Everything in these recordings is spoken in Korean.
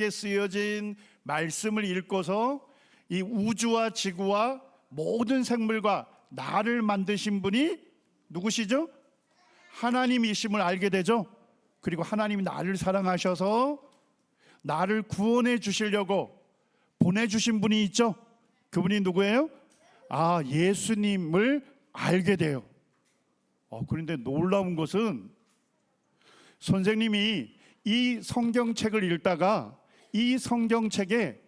에 쓰여진 말씀을 읽고서 이 우주와 지구와 모든 생물과 나를 만드신 분이 누구시죠? 하나님이심을 알게 되죠. 그리고 하나님이 나를 사랑하셔서 나를 구원해 주시려고 보내주신 분이 있죠. 그분이 누구예요? 예수님을 알게 돼요. 그런데 놀라운 것은 선생님이 이 성경책을 읽다가 이 성경책에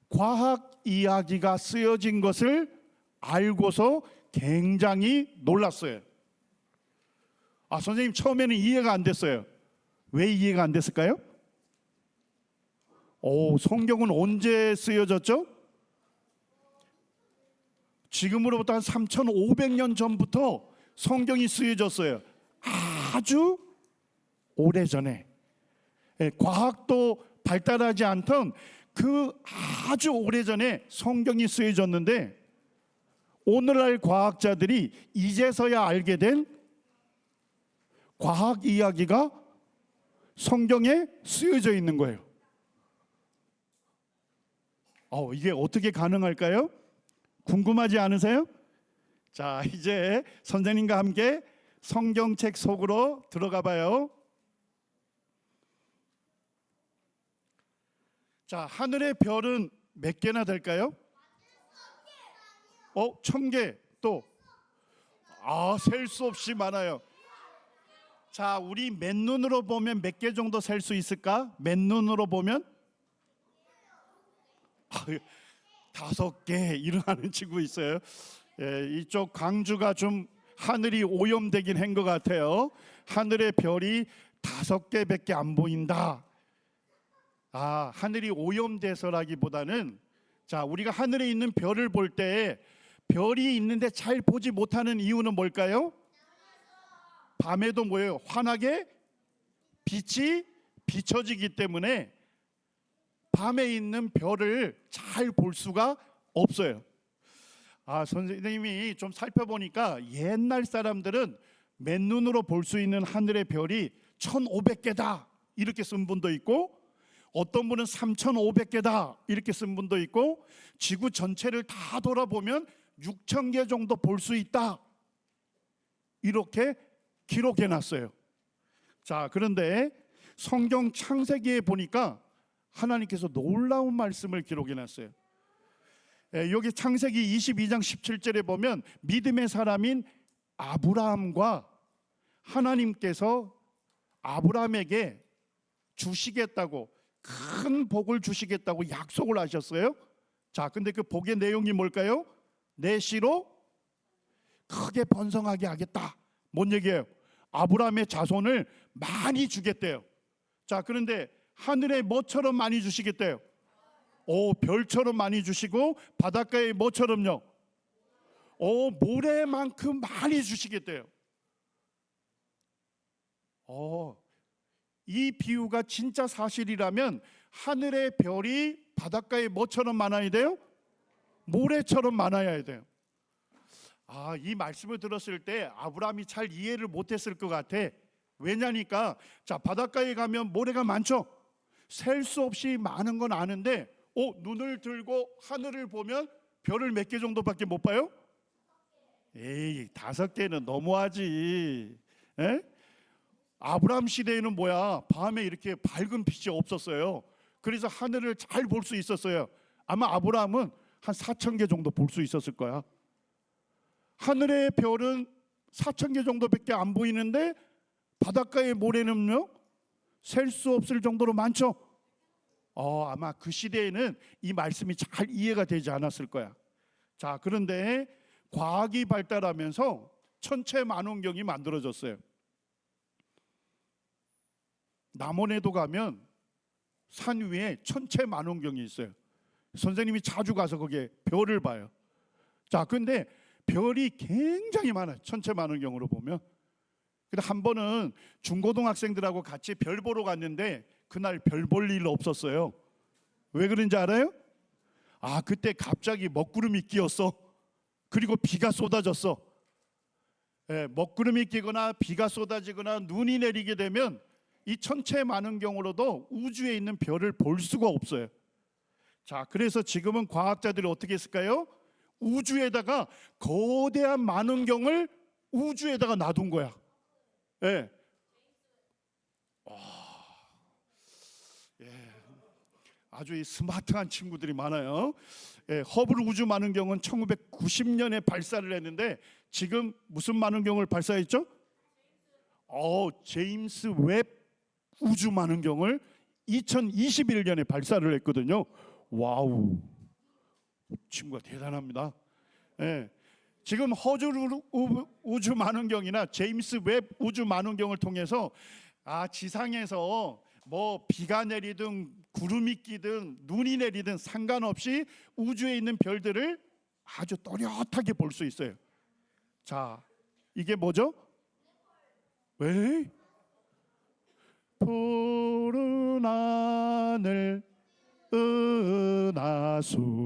과학 이야기가 쓰여진 것을 알고서 굉장히 놀랐어요. 선생님 처음에는 이해가 안 됐어요. 왜 이해가 안 됐을까요? 성경은 언제 쓰여졌죠? 지금으로부터 한 3,500년 전부터 성경이 쓰여졌어요. 아주 오래전에. 과학도 발달하지 않던 그 아주 오래전에 성경이 쓰여졌는데 오늘날 과학자들이 이제서야 알게 된 과학 이야기가 성경에 쓰여져 있는 거예요. 이게 어떻게 가능할까요? 궁금하지 않으세요? 자, 이제 선생님과 함께 성경책 속으로 들어가 봐요. 자, 하늘의 별은 몇 개나 될까요? 1,000개. 또 셀 수 없이 많아요. 자, 우리 맨눈으로 보면 몇 개 정도 셀 수 있을까? 맨눈으로 보면 5개 일어나는 친구 있어요. 이쪽 광주가 좀 하늘이 오염되긴 한 것 같아요. 하늘의 별이 5개밖에 안 보인다. 하늘이 오염돼서라기보다는 자, 우리가 하늘에 있는 별을 볼 때 별이 있는데 잘 보지 못하는 이유는 뭘까요? 밤에도 뭐예요? 환하게 빛이 비춰지기 때문에 밤에 있는 별을 잘 볼 수가 없어요. 선생님이 좀 살펴보니까 옛날 사람들은 맨눈으로 볼 수 있는 하늘의 별이 1,500개다 이렇게 쓴 분도 있고 어떤 분은 3,500개다 이렇게 쓴 분도 있고 지구 전체를 다 돌아보면 6,000개 정도 볼 수 있다 이렇게 기록해 놨어요. 자, 그런데 성경 창세기에 보니까 하나님께서 놀라운 말씀을 기록해 놨어요. 여기 창세기 22장 17절에 보면 믿음의 사람인 아브라함과 하나님께서 아브라함에게 주시겠다고 큰 복을 주시겠다고 약속을 하셨어요. 자, 근데 그 복의 내용이 뭘까요? 내 씨로 크게 번성하게 하겠다. 뭔 얘기예요? 아브라함의 자손을 많이 주겠대요. 자, 그런데 하늘에 뭐처럼 많이 주시겠대요? 별처럼 많이 주시고 바닷가에 뭐처럼요? 모래만큼 많이 주시겠대요. 이 비유가 진짜 사실이라면 하늘의 별이 바닷가에 뭐처럼 많아야 돼요? 모래처럼 많아야 돼요. 이 말씀을 들었을 때 아브라함이 잘 이해를 못했을 것 같아. 왜냐니까 자, 바닷가에 가면 모래가 많죠. 셀 수 없이 많은 건 아는데 눈을 들고 하늘을 보면 별을 몇 개 정도밖에 못 봐요? 5개는 너무하지. 아브라함 시대에는 밤에 이렇게 밝은 빛이 없었어요. 그래서 하늘을 잘 볼 수 있었어요. 아마 아브라함은 한 4,000개 정도 볼 수 있었을 거야. 하늘의 별은 4,000개 정도밖에 안 보이는데 바닷가의 모래는요 셀 수 없을 정도로 많죠. 아마 그 시대에는 이 말씀이 잘 이해가 되지 않았을 거야. 자, 그런데 과학이 발달하면서 천체만원경이 만들어졌어요. 남원에도 가면 산 위에 천체만원경이 있어요. 선생님이 자주 가서 거기에 별을 봐요. 자, 근데 별이 굉장히 많아요. 천체만원경으로 보면. 근데 한 번은 중고등학생들하고 같이 별 보러 갔는데 그날 별 볼 일 없었어요. 왜 그런지 알아요? 그때 갑자기 먹구름이 끼었어. 그리고 비가 쏟아졌어. 먹구름이 끼거나 비가 쏟아지거나 눈이 내리게 되면 이 천체 만원경으로도 우주에 있는 별을 볼 수가 없어요. 자, 그래서 지금은 과학자들이 어떻게 했을까요? 우주에다가 거대한 만원경을 우주에다가 놔둔 거야. 예. 아주 이 스마트한 친구들이 많아요. 예, 허블 우주 만원경은 1990년에 발사를 했는데 지금 무슨 만원경을 발사했죠? 제임스 웹 우주 만원경을 2021년에 발사를 했거든요. 와우, 친구가 대단합니다. 예, 지금 허블 우주 만원경이나 제임스 웹 우주 만원경을 통해서 지상에서 뭐 비가 내리든 구름이 끼든 눈이 내리든 상관없이 우주에 있는 별들을 아주 또렷하게 볼 수 있어요. 자, 이게 뭐죠? 왜? 푸른 하늘 은하수.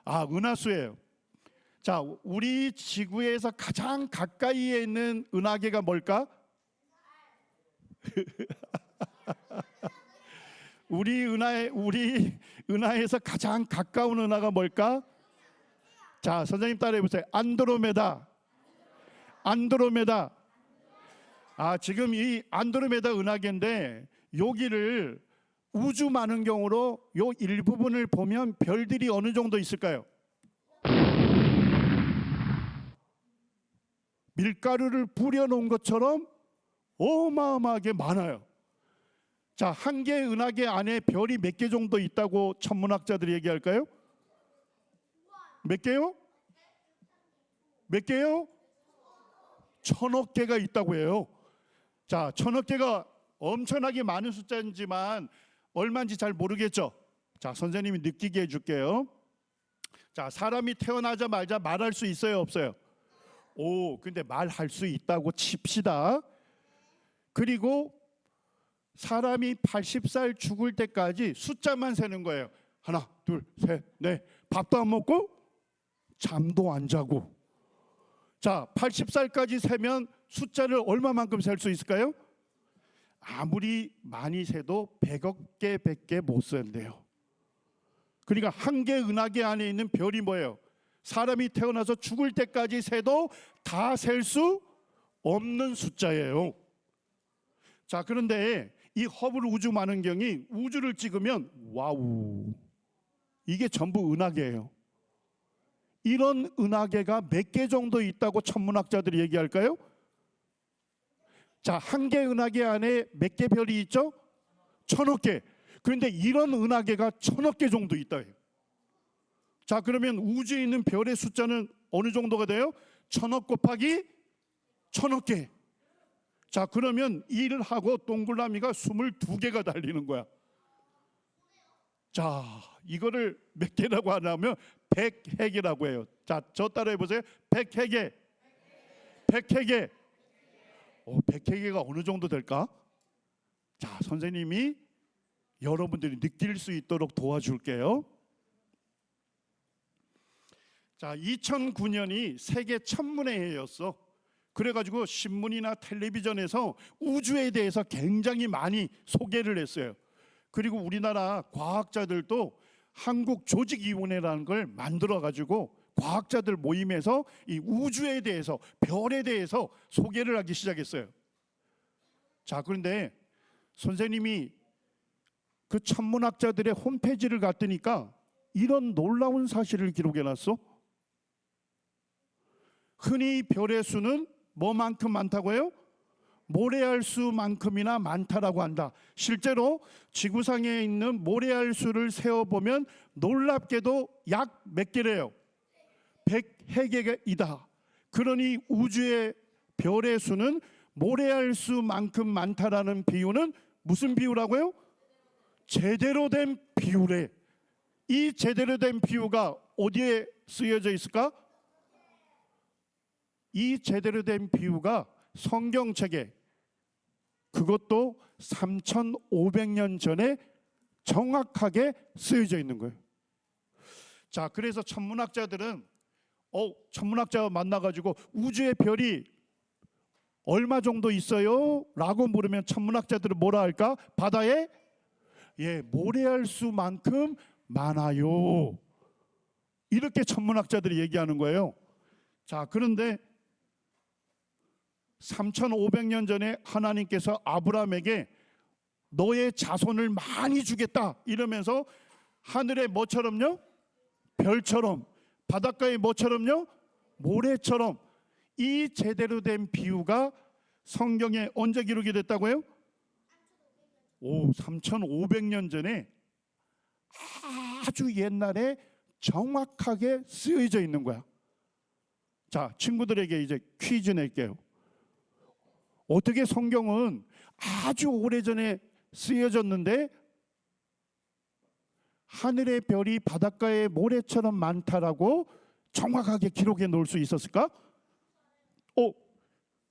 은하수예요. 자, 우리 지구에서 가장 가까이에 있는 은하계가 뭘까? 우리 은하에서 가장 가까운 은하가 뭘까? 자, 선생님 따라해 보세요. 안드로메다. 지금 이 안드로메다 은하계인데 여기를 우주 만원경으로 요 일부분을 보면 별들이 어느 정도 있을까요? 밀가루를 뿌려 놓은 것처럼 어마어마하게 많아요. 자, 한 개의 은하계 안에 별이 몇 개 정도 있다고 천문학자들이 얘기할까요? 몇 개요? 몇 개요? 1000억 개가 있다고 해요. 자, 1000억 개가 엄청나게 많은 숫자인지만 얼마인지 잘 모르겠죠. 자, 선생님이 느끼게 해줄게요. 자, 사람이 태어나자마자 말할 수 있어요, 없어요? 근데 말할 수 있다고 칩시다. 그리고 사람이 80살 죽을 때까지 숫자만 세는 거예요. 하나, 둘, 셋, 넷. 밥도 안 먹고 잠도 안 자고. 자, 80살까지 세면 숫자를 얼마만큼 셀 수 있을까요? 아무리 많이 세도 100억 개, 100개 못 센대요. 그러니까 한 개 은하계 안에 있는 별이 뭐예요? 사람이 태어나서 죽을 때까지 세도 다 셀 수 없는 숫자예요. 자, 그런데 이 허블 우주 만원경이 우주를 찍으면 와우, 이게 전부 은하계예요. 이런 은하계가 몇 개 정도 있다고 천문학자들이 얘기할까요? 자, 한 개 은하계 안에 몇 개 별이 있죠? 1000억 개. 그런데 이런 은하계가 1000억 개 정도 있다 해요. 자, 그러면 우주에 있는 별의 숫자는 어느 정도가 돼요? 1000억 곱하기 1000억 개. 자, 그러면 일을 하고 동그라미가 22개가 달리는 거야. 자, 이거를 몇 개라고 하냐면 100핵이라고 해요. 자, 저 따라해 보세요. 100핵에 100핵에 100핵가 어느 정도 될까? 자, 선생님이 여러분들이 느낄 수 있도록 도와줄게요. 자, 2009년이 세계 천문의 해였어. 그래가지고 신문이나 텔레비전에서 우주에 대해서 굉장히 많이 소개를 했어요. 그리고 우리나라 과학자들도 한국조직위원회라는 걸 만들어가지고 과학자들 모임에서 이 우주에 대해서, 별에 대해서 소개를 하기 시작했어요. 자, 그런데 선생님이 그 천문학자들의 홈페이지를 갔더니까 이런 놀라운 사실을 기록해놨어. 흔히 별의 수는 뭐만큼 많다고요? 모래알 수만큼이나 많다라고 한다. 실제로 지구상에 있는 모래알 수를 세어보면 놀랍게도 약 몇 개래요? 100핵이다. 그러니 우주의 별의 수는 모래알 수만큼 많다라는 비유는 무슨 비유라고요? 제대로 된 비유래. 이 제대로 된 비유가 어디에 쓰여져 있을까? 이 제대로 된 비유가 성경책에, 그것도 3500년 전에 정확하게 쓰여져 있는 거예요. 자, 그래서 천문학자들은 천문학자 만나가지고 우주의 별이 얼마 정도 있어요? 라고 물으면 천문학자들은 뭐라 할까? 바다에 모래알 수만큼 많아요. 이렇게 천문학자들이 얘기하는 거예요. 자, 그런데 3,500년 전에 하나님께서 아브라함에게 너의 자손을 많이 주겠다 이러면서 하늘의 뭐처럼요? 별처럼, 바닷가의 뭐처럼요? 모래처럼, 이 제대로 된 비유가 성경에 언제 기록이 됐다고요? 3,500년 전에 아주 옛날에 정확하게 쓰여져 있는 거야. 자, 친구들에게 이제 퀴즈 낼게요. 어떻게 성경은 아주 오래전에 쓰여졌는데 하늘의 별이 바닷가의 모래처럼 많다라고 정확하게 기록해 놓을 수 있었을까?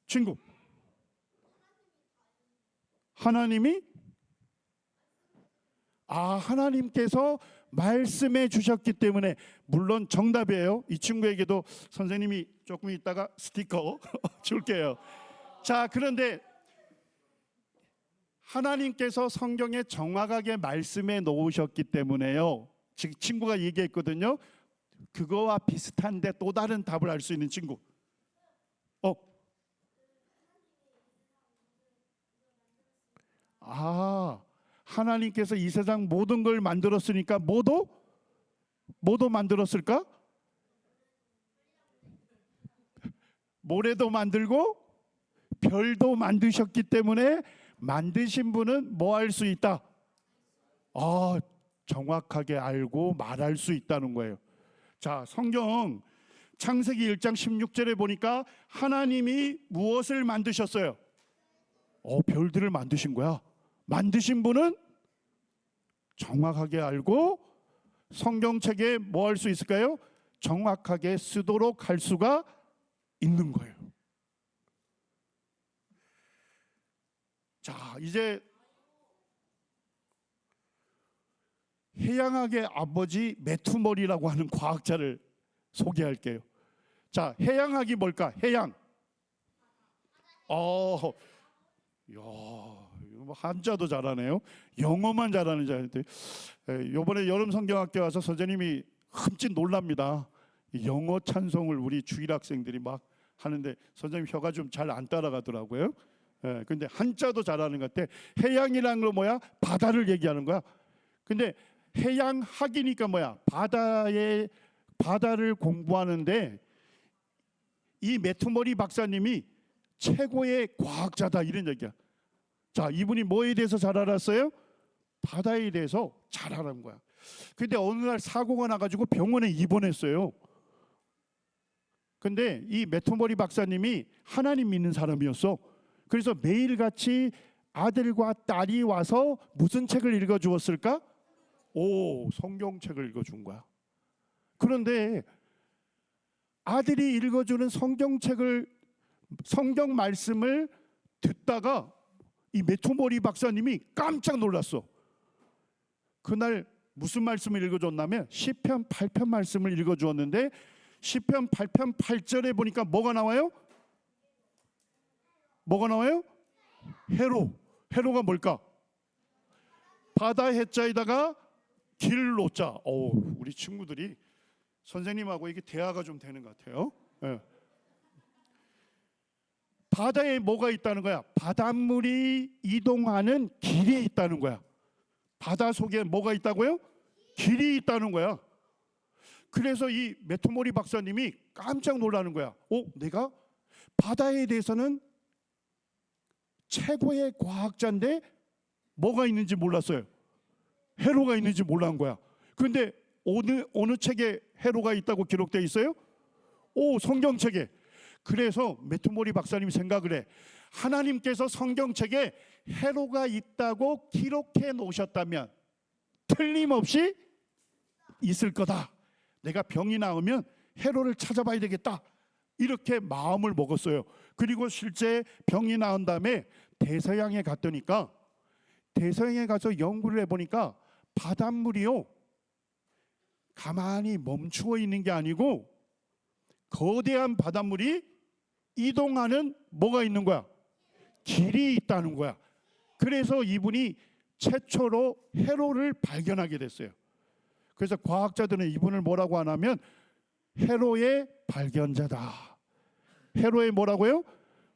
친구, 하나님께서 말씀해 주셨기 때문에, 물론 정답이에요. 이 친구에게도 선생님이 조금 있다가 스티커 줄게요. 자, 그런데 하나님께서 성경에 정확하게 말씀해 놓으셨기 때문에요. 지금 친구가 얘기했거든요. 그거와 비슷한데 또 다른 답을 알 수 있는 친구. 하나님께서 이 세상 모든 걸 만들었으니까 뭐도 만들었을까? 모래도 만들고 별도 만드셨기 때문에 만드신 분은 뭐 할 수 있다? 정확하게 알고 말할 수 있다는 거예요. 자, 성경 창세기 1장 16절에 보니까 하나님이 무엇을 만드셨어요? 별들을 만드신 거야. 만드신 분은 정확하게 알고 성경책에 뭐 할 수 있을까요? 정확하게 쓰도록 할 수가 있는 거예요. 자, 이제 해양학의 아버지 매투머리라고 하는 과학자를 소개할게요. 자, 해양학이 뭘까? 해양. 한자도 잘하네요. 영어만 잘하는 자인데, 이번에 여름 성경학교 와서 선생님이 흠칫 놀랍니다. 영어 찬송을 우리 주일 학생들이 막 하는데 선생님 혀가 좀 잘 안 따라가더라고요. 근데 한자도 잘하는 것 같아. 해양이라는 거 뭐야? 바다를 얘기하는 거야. 근데 해양학이니까 뭐야? 바다를 공부하는데 이 매투머리 박사님이 최고의 과학자다 이런 얘기야. 자, 이분이 뭐에 대해서 잘 알았어요? 바다에 대해서 잘 알은 거야. 근데 어느 날 사고가 나가지고 병원에 입원했어요. 근데 이 매투머리 박사님이 하나님 믿는 사람이었어. 그래서 매일같이 아들과 딸이 와서 무슨 책을 읽어주었을까? 성경책을 읽어준 거야. 그런데 아들이 읽어주는 성경 말씀을 듣다가 이 매투머리 박사님이 깜짝 놀랐어. 그날 무슨 말씀을 읽어줬냐면 시편 8편 말씀을 읽어주었는데 시편 8편 8절에 보니까 뭐가 나와요? 해로가 뭘까? 바다 해자에다가 길로자. 우리 친구들이 선생님하고 이게 대화가 좀 되는 것 같아요. 바다에 뭐가 있다는 거야? 바닷물이 이동하는 길이 있다는 거야. 바다 속에 뭐가 있다고요? 길이 있다는 거야. 그래서 이 매투머리 박사님이 깜짝 놀라는 거야. 내가 바다에 대해서는 최고의 과학자인데 뭐가 있는지 몰랐어요. 해로가 있는지 몰랐는 거야. 그런데 어느 책에 해로가 있다고 기록되어 있어요? 성경책에. 그래서 매투머리 박사님이 생각을 해. 하나님께서 성경책에 해로가 있다고 기록해 놓으셨다면 틀림없이 있을 거다. 내가 병이 나으면 해로를 찾아봐야 되겠다. 이렇게 마음을 먹었어요. 그리고 실제 병이 나은 다음에 대서양에 갔더니까 대서양에 가서 연구를 해보니까 바닷물이요 가만히 멈추어 있는 게 아니고 거대한 바닷물이 이동하는 뭐가 있는 거야? 길이 있다는 거야. 그래서 이분이 최초로 회로를 발견하게 됐어요. 그래서 과학자들은 이분을 뭐라고 하냐면 회로의 발견자다. 회로의 뭐라고요?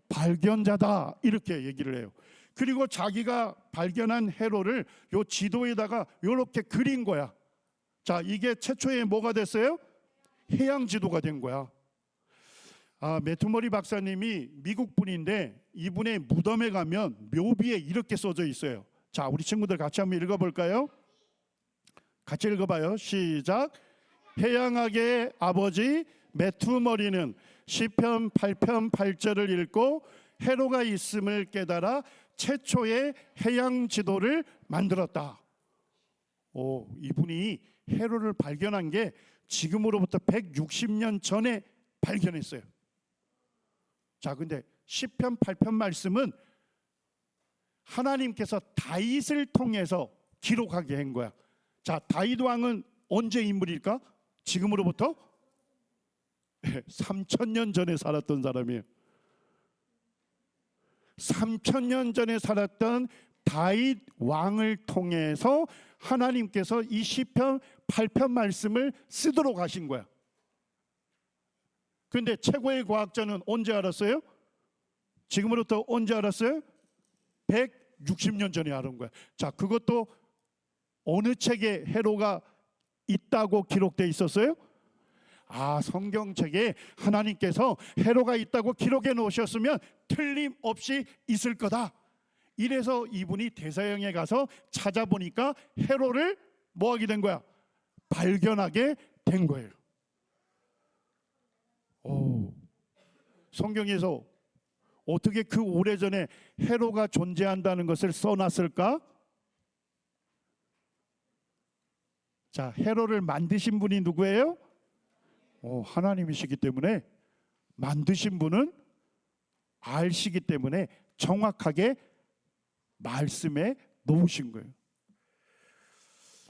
발견자다, 이렇게 얘기를 해요. 그리고 자기가 발견한 회로를 요 지도에다가 이렇게 그린 거야. 자, 이게 최초의 뭐가 됐어요? 해양 지도가 된 거야. 매튜머리 박사님이 미국 분인데 이분의 무덤에 가면 묘비에 이렇게 써져 있어요. 자, 우리 친구들 같이 한번 읽어볼까요? 같이 읽어봐요. 시작. 해양학의 아버지 매튜머리는 시편 8편 8절을 읽고 회로가 있음을 깨달아 최초의 해양 지도를 만들었다. 이분이 회로를 발견한 게 지금으로부터 160년 전에 발견했어요. 자, 근데 시편 8편 말씀은 하나님께서 다윗을 통해서 기록하게 한 거야. 자, 다윗 왕은 언제 인물일까? 지금으로부터 3000년 전에 살았던 사람이에요. 3000년 전에 살았던 다윗 왕을 통해서 하나님께서 이 시편 8편 말씀을 쓰도록 하신 거야. 그런데 최고의 과학자는 언제 알았어요? 지금으로부터 언제 알았어요? 160년 전에 알은 거야. 자, 그것도 어느 책에 회로가 있다고 기록되어 있었어요? 성경책에 하나님께서 회로가 있다고 기록해 놓으셨으면 틀림없이 있을 거다. 이래서 이분이 대서양에 가서 찾아보니까 회로를 뭐하게 된 거야? 발견하게 된 거예요. 성경에서 어떻게 그 오래전에 회로가 존재한다는 것을 써놨을까? 자, 회로를 만드신 분이 누구예요? 하나님이시기 때문에 만드신 분은 알시기 때문에 정확하게 말씀에 놓으신 거예요.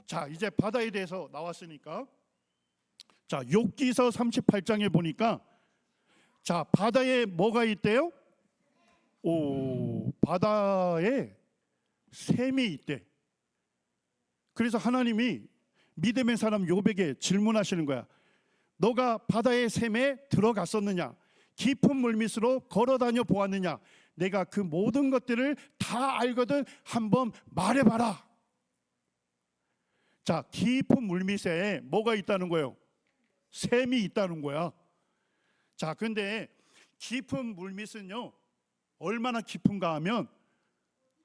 자, 이제 바다에 대해서 나왔으니까 자, 욥기서 38장에 보니까 자, 바다에 뭐가 있대요? 바다에 샘이 있대. 그래서 하나님이 믿음의 사람 욥에게 질문하시는 거야. 너가 바다의 샘에 들어갔었느냐? 깊은 물밑으로 걸어다녀 보았느냐? 내가 그 모든 것들을 다 알거든 한번 말해봐라. 자, 깊은 물밑에 뭐가 있다는 거예요? 샘이 있다는 거야. 자, 근데 깊은 물밑은요 얼마나 깊은가 하면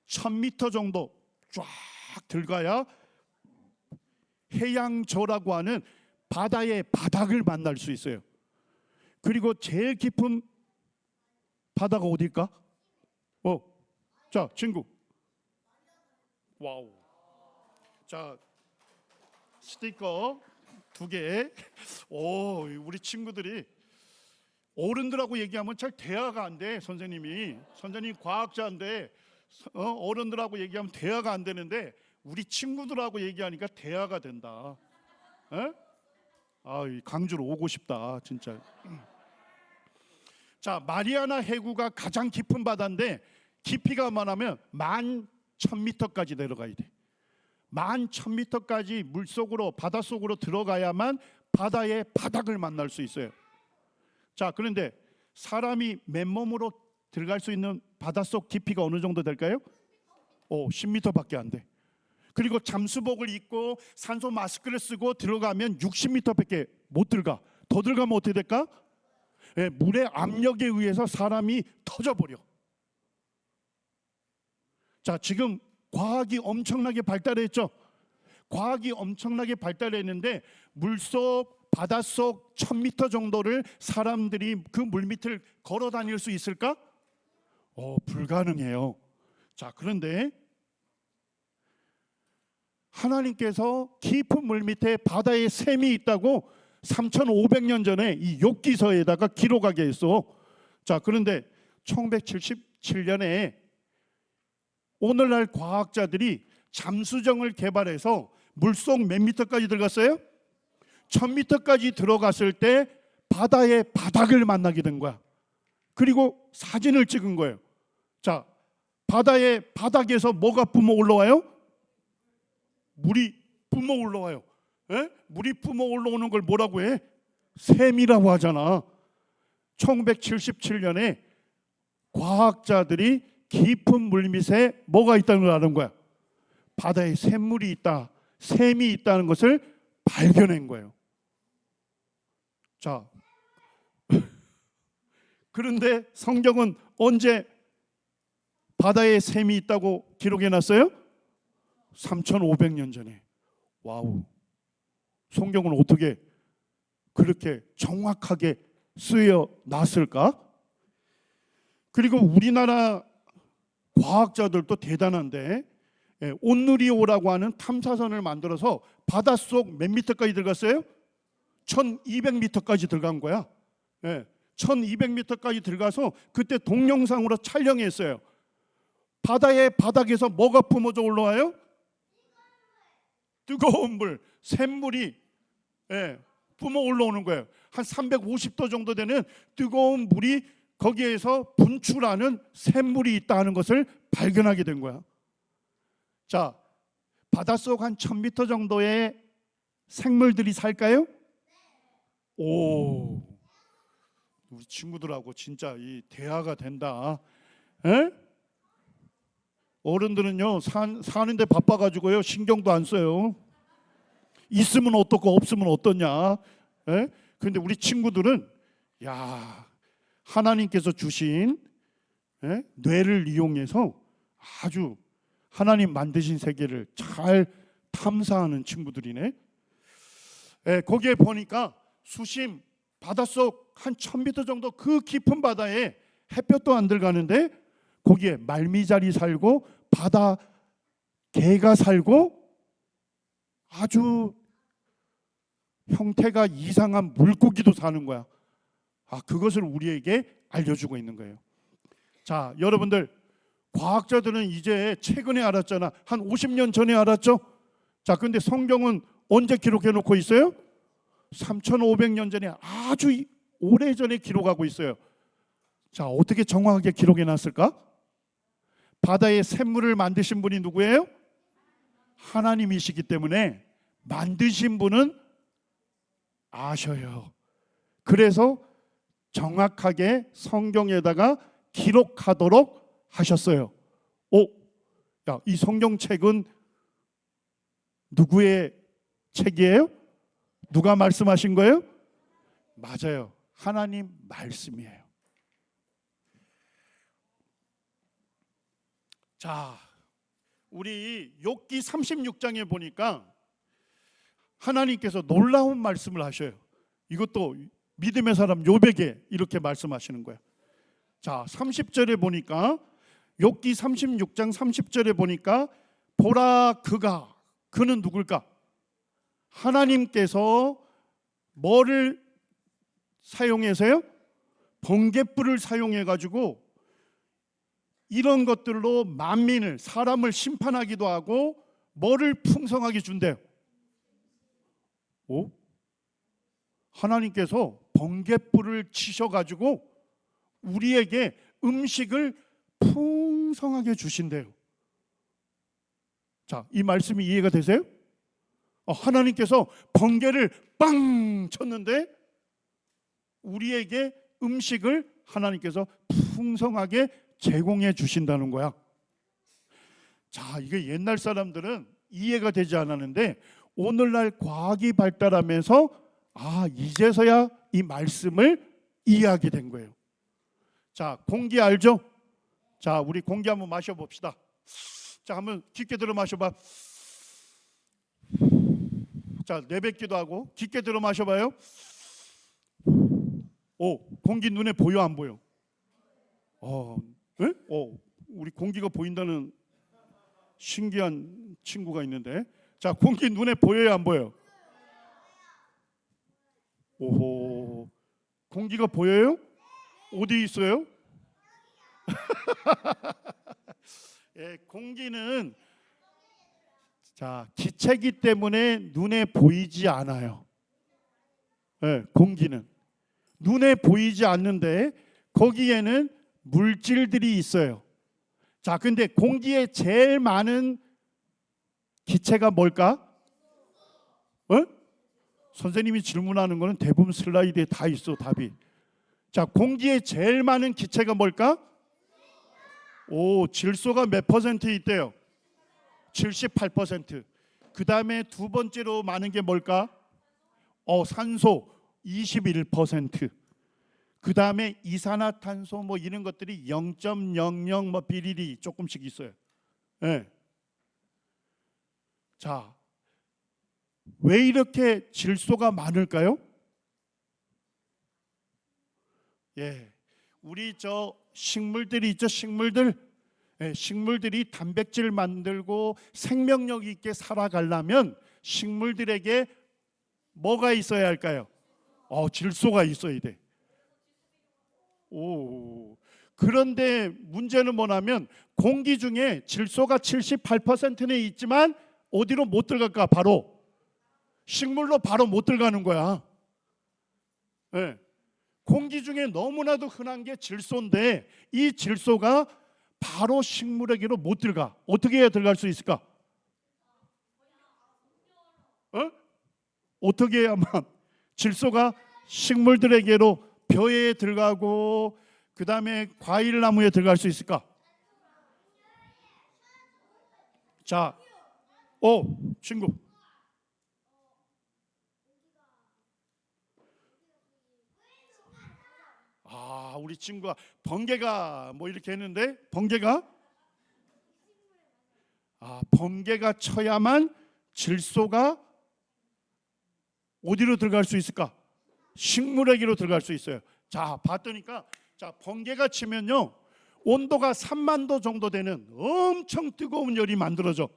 1000m 정도 쫙 들어가야 해양저라고 하는 바다의 바닥을 만날 수 있어요. 그리고 제일 깊은 바다가 어딜까? 자, 친구. 와우. 자, 스티커 2개. 우리 친구들이 어른들하고 얘기하면 잘 대화가 안 돼. 선생님 과학자인데 어른들하고 얘기하면 대화가 안 되는데 우리 친구들하고 얘기하니까 대화가 된다. 강주로 오고 싶다 진짜. 자, 마리아나 해구가 가장 깊은 바다인데 깊이가 많으면 11,000m까지 내려가야 돼. 11,000m까지 물속으로 바닷속으로 들어가야만 바다의 바닥을 만날 수 있어요. 자, 그런데 사람이 맨몸으로 들어갈 수 있는 바닷속 깊이가 어느 정도 될까요? 10m밖에 안 돼. 그리고 잠수복을 입고 산소 마스크를 쓰고 들어가면 60m밖에 못 들어가. 더 들어가면 어떻게 될까? 물의 압력에 의해서 사람이 터져버려. 자, 지금 과학이 엄청나게 발달했죠. 과학이 엄청나게 발달했는데 물속, 바닷속 1000m 정도를 사람들이 그 물밑을 걸어 다닐 수 있을까? 불가능해요. 자, 그런데 하나님께서 깊은 물밑에 바다에 샘이 있다고 3500년 전에 이 욥기서에다가 기록하게 했어. 자, 그런데 1977년에 오늘날 과학자들이 잠수정을 개발해서 물속 몇 미터까지 들어갔어요? 1000m까지 들어갔을 때 바다의 바닥을 만나게 된 거야. 그리고 사진을 찍은 거예요. 자, 바다의 바닥에서 뭐가 뿜어 올라와요? 물이 뿜어 올라와요. 에? 물이 뿜어 올라오는 걸 뭐라고 해? 샘이라고 하잖아. 1977년에 과학자들이 깊은 물밑에 뭐가 있다는 걸 아는 거야. 바다에 샘물이 있다, 샘이 있다는 것을 발견한 거예요. 자, 그런데 성경은 언제 바다에 샘이 있다고 기록해 놨어요? 3,500년 전에. 와우. 성경은 어떻게 그렇게 정확하게 쓰여 놨을까? 그리고 우리나라 과학자들도 대단한데, 온누리호라고 하는 탐사선을 만들어서 바닷속 몇 미터까지 들어갔어요? 1200m까지 들어간 거야. 1200m까지 들어가서 그때 동영상으로 촬영했어요. 바다의 바닥에서 뭐가 뿜어져 올라와요? 뜨거운 물, 샘물이 뿜어 올라오는 거예요. 한 350도 정도 되는 뜨거운 물이 거기에서 분출하는 샘물이 있다 하는 것을 발견하게 된 거야. 자, 바닷속 한 1000m 정도의 생물들이 살까요? 오, 우리 친구들하고 진짜 이 대화가 된다. 에? 어른들은요 사는데 바빠가지고요 신경도 안 써요. 있으면 어떻고 없으면 어떠냐. 그런데 우리 친구들은 야, 하나님께서 주신 뇌를 이용해서 아주 하나님 만드신 세계를 잘 탐사하는 친구들이네. 거기에 보니까 수심 바닷속 한 1000m 정도 그 깊은 바다에 햇볕도 안 들어가는데 거기에 말미잘이 살고 바다 개가 살고 아주 형태가 이상한 물고기도 사는 거야. 그것을 우리에게 알려주고 있는 거예요. 자, 여러분들 과학자들은 이제 최근에 알았잖아. 한 50년 전에 알았죠? 자, 근데 성경은 언제 기록해 놓고 있어요? 3,500년 전에 아주 오래전에 기록하고 있어요. 자, 어떻게 정확하게 기록해 놨을까? 바다의 샘물을 만드신 분이 누구예요? 하나님이시기 때문에 만드신 분은 아셔요. 그래서 정확하게 성경에다가 기록하도록 하셨어요. 야, 이 성경책은 누구의 책이에요? 누가 말씀하신 거예요? 맞아요. 하나님 말씀이에요. 자, 우리 욥기 36장에 보니까 하나님께서 놀라운 말씀을 하셔요. 이것도 믿음의 사람 욥에게 이렇게 말씀하시는 거예요. 자, 30절에 보니까 욥기 36장 30절에 보니까 보라 그는 누굴까? 하나님께서 뭐를 사용해서요? 번갯불을 사용해 가지고 이런 것들로 만민을 사람을 심판하기도 하고 뭐를 풍성하게 준대요. 하나님께서 번갯불을 치셔 가지고 우리에게 음식을 풍성하게 주신대요. 자, 이 말씀이 이해가 되세요? 하나님께서 번개를 빵 쳤는데 우리에게 음식을 하나님께서 풍성하게 제공해 주신다는 거야. 자, 이게 옛날 사람들은 이해가 되지 않았는데 오늘날 과학이 발달하면서 이제서야 이 말씀을 이해하게 된 거예요. 자, 공기 알죠? 자, 우리 공기 한번 마셔봅시다. 자, 한번 깊게 들어 마셔봐. 자, 내뱉기도 하고 깊게 들어 마셔봐요. 공기 눈에 보여 안 보여? 우리 공기가 보인다는 신기한 친구가 있는데, 자, 공기 눈에 보여요 안 보여요? 오호, 공기가 보여요? 어디 있어요? 공기는 자, 기체이기 때문에 눈에 보이지 않아요. 공기는 눈에 보이지 않는데 거기에는 물질들이 있어요. 자, 근데 공기에 제일 많은 기체가 뭘까? 선생님이 질문하는 거는 대부분 슬라이드에 다 있어, 답이. 자, 공기에 제일 많은 기체가 뭘까? 질소가 몇 퍼센트 있대요? 78%. 그 다음에 두 번째로 많은 게 뭘까? 산소 21%. 그 다음에 이산화탄소 뭐 이런 것들이 0.00 뭐 비리리 조금씩 있어요. 네. 자, 왜 이렇게 질소가 많을까요? 우리 식물들이 있죠, 식물들. 식물들이 단백질 만들고 생명력 있게 살아가려면 식물들에게 뭐가 있어야 할까요? 질소가 있어야 돼. 그런데 문제는 뭐냐면 공기 중에 질소가 78%는 있지만 어디로 못 들어갈까? 바로 식물로 바로 못 들어가는 거야. 공기 중에 너무나도 흔한 게 질소인데 이 질소가 바로 식물에게로 못 들어가. 어떻게 해야 들어갈 수 있을까? 어떻게 해야만 질소가 식물들에게로 벼에 들어가고 그 다음에 과일나무에 들어갈 수 있을까? 자, 친구. 우리 친구가 번개가 뭐 이렇게 했는데 번개가 쳐야만 질소가 어디로 들어갈 수 있을까? 식물에게로 들어갈 수 있어요. 자, 봤더니까 번개가 치면요 온도가 3만 도 정도 되는 엄청 뜨거운 열이 만들어져.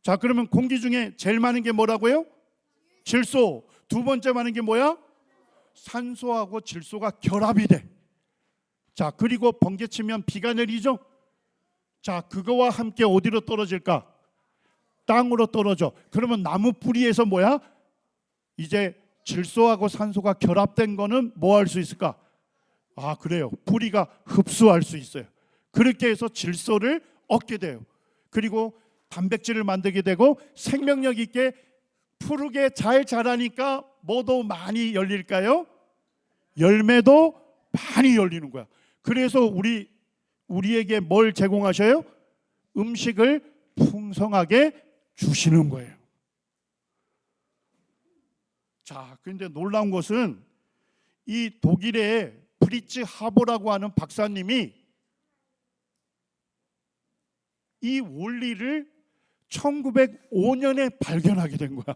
자, 그러면 공기 중에 제일 많은 게 뭐라고요? 질소. 두 번째 많은 게 뭐야? 산소하고 질소가 결합이 돼. 자, 그리고 번개 치면 비가 내리죠. 자, 그거와 함께 어디로 떨어질까? 땅으로 떨어져. 그러면 나무 뿌리에서 뭐야? 이제 질소하고 산소가 결합된 거는 뭐 할 수 있을까? 그래요. 뿌리가 흡수할 수 있어요. 그렇게 해서 질소를 얻게 돼요. 그리고 단백질을 만들게 되고 생명력 있게 푸르게 잘 자라니까 뭐도 많이 열릴까요? 열매도 많이 열리는 거야. 그래서 우리에게 뭘 제공하셔요? 음식을 풍성하게 주시는 거예요. 자, 그런데 놀라운 것은 이 독일의 프리츠 하보라고 하는 박사님이 이 원리를 1905년에 발견하게 된 거야.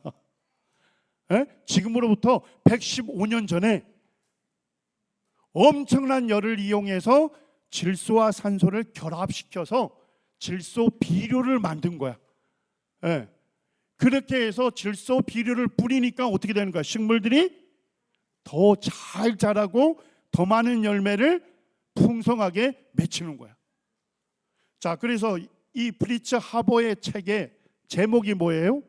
지금으로부터 115년 전에 엄청난 열을 이용해서 질소와 산소를 결합시켜서 질소 비료를 만든 거야. 그렇게 해서 질소 비료를 뿌리니까 어떻게 되는 거야? 식물들이 더 잘 자라고 더 많은 열매를 풍성하게 맺히는 거야. 자, 그래서 이 프리츠 하버의 책의 제목이 뭐예요?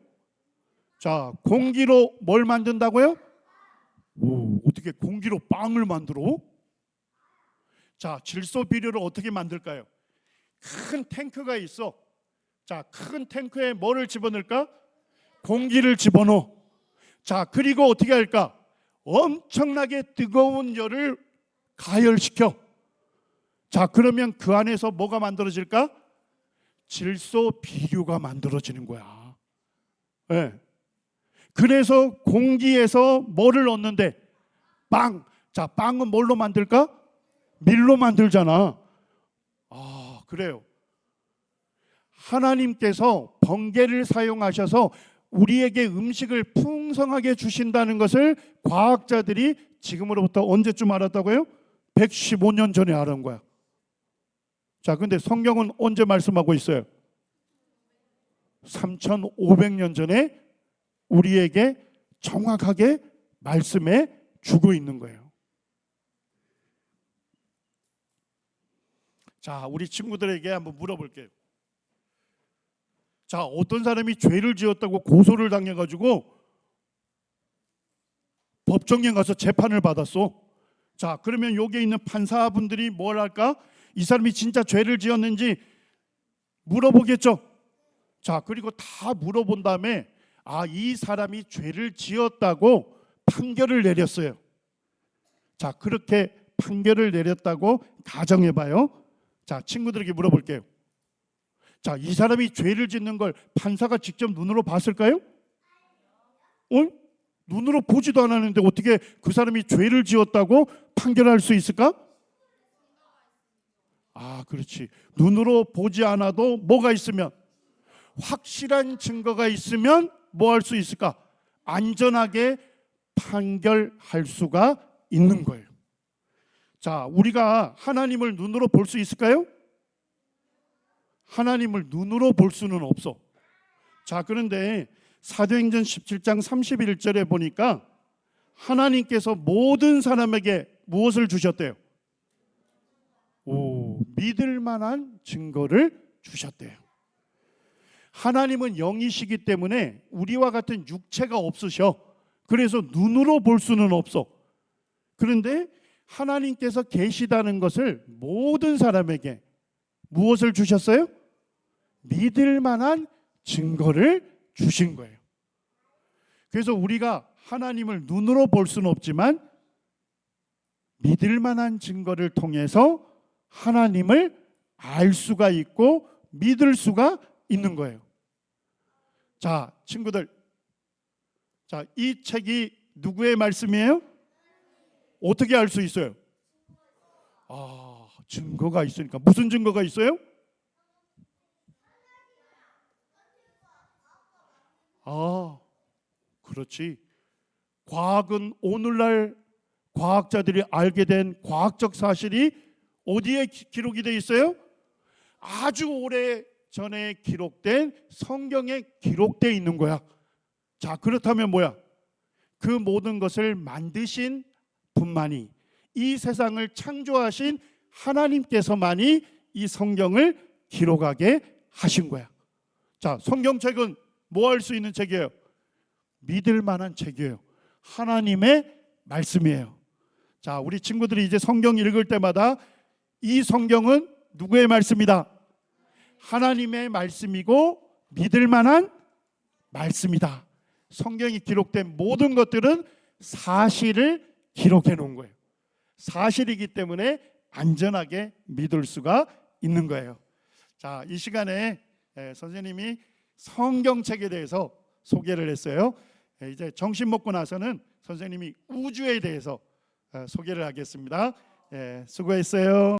자, 공기로 뭘 만든다고요? 어떻게 공기로 빵을 만들어? 자, 질소 비료를 어떻게 만들까요? 큰 탱크가 있어. 자, 큰 탱크에 뭐를 집어넣을까? 공기를 집어넣어. 자, 그리고 어떻게 할까? 엄청나게 뜨거운 열을 가열시켜. 자, 그러면 그 안에서 뭐가 만들어질까? 질소 비료가 만들어지는 거야. 그래서 공기에서 뭐를 얻는데? 빵. 자, 빵은 뭘로 만들까? 밀로 만들잖아. 그래요. 하나님께서 번개를 사용하셔서 우리에게 음식을 풍성하게 주신다는 것을 과학자들이 지금으로부터 언제쯤 알았다고요? 115년 전에 알은 거야. 자, 근데 성경은 언제 말씀하고 있어요? 3500년 전에 우리에게 정확하게 말씀해 주고 있는 거예요. 자, 우리 친구들에게 한번 물어볼게요. 자, 어떤 사람이 죄를 지었다고 고소를 당해가지고 법정에 가서 재판을 받았어. 자, 그러면 여기에 있는 판사분들이 뭘 할까? 이 사람이 진짜 죄를 지었는지 물어보겠죠. 자, 그리고 다 물어본 다음에 이 사람이 죄를 지었다고 판결을 내렸어요. 자, 그렇게 판결을 내렸다고 가정해 봐요. 자, 친구들에게 물어볼게요. 자, 이 사람이 죄를 짓는 걸 판사가 직접 눈으로 봤을까요? 눈으로 보지도 않았는데 어떻게 그 사람이 죄를 지었다고 판결할 수 있을까? 그렇지. 눈으로 보지 않아도 뭐가 있으면, 확실한 증거가 있으면 뭐 할 수 있을까? 안전하게 판결할 수가 있는 거예요. 자, 우리가 하나님을 눈으로 볼 수 있을까요? 하나님을 눈으로 볼 수는 없어. 자, 그런데 사도행전 17장 31절에 보니까 하나님께서 모든 사람에게 무엇을 주셨대요? 믿을 만한 증거를 주셨대요. 하나님은 영이시기 때문에 우리와 같은 육체가 없으셔. 그래서 눈으로 볼 수는 없어. 그런데 하나님께서 계시다는 것을 모든 사람에게 무엇을 주셨어요? 믿을 만한 증거를 주신 거예요. 그래서 우리가 하나님을 눈으로 볼 수는 없지만 믿을 만한 증거를 통해서 하나님을 알 수가 있고 믿을 수가 있는 거예요. 자, 친구들, 자, 이 책이 누구의 말씀이에요? 어떻게 알 수 있어요? 증거가 있으니까. 무슨 증거가 있어요? 그렇지. 과학은 오늘날 과학자들이 알게 된 과학적 사실이 어디에 기록이 되어 있어요? 아주 오래 전에 기록된 성경에 기록되어 있는 거야. 자, 그렇다면 뭐야? 그 모든 것을 만드신 분만이, 이 세상을 창조하신 하나님께서만이 이 성경을 기록하게 하신 거야. 자, 성경책은 뭐 할 수 있는 책이에요? 믿을 만한 책이에요. 하나님의 말씀이에요. 자, 우리 친구들이 이제 성경 읽을 때마다 이 성경은 누구의 말씀이다? 하나님의 말씀이고 믿을 만한 말씀이다. 성경이 기록된 모든 것들은 사실을 기록해 놓은 거예요. 사실이기 때문에 안전하게 믿을 수가 있는 거예요. 자, 이 시간에 선생님이 성경책에 대해서 소개를 했어요. 이제 점심 먹고 나서는 선생님이 우주에 대해서 소개를 하겠습니다. 수고했어요.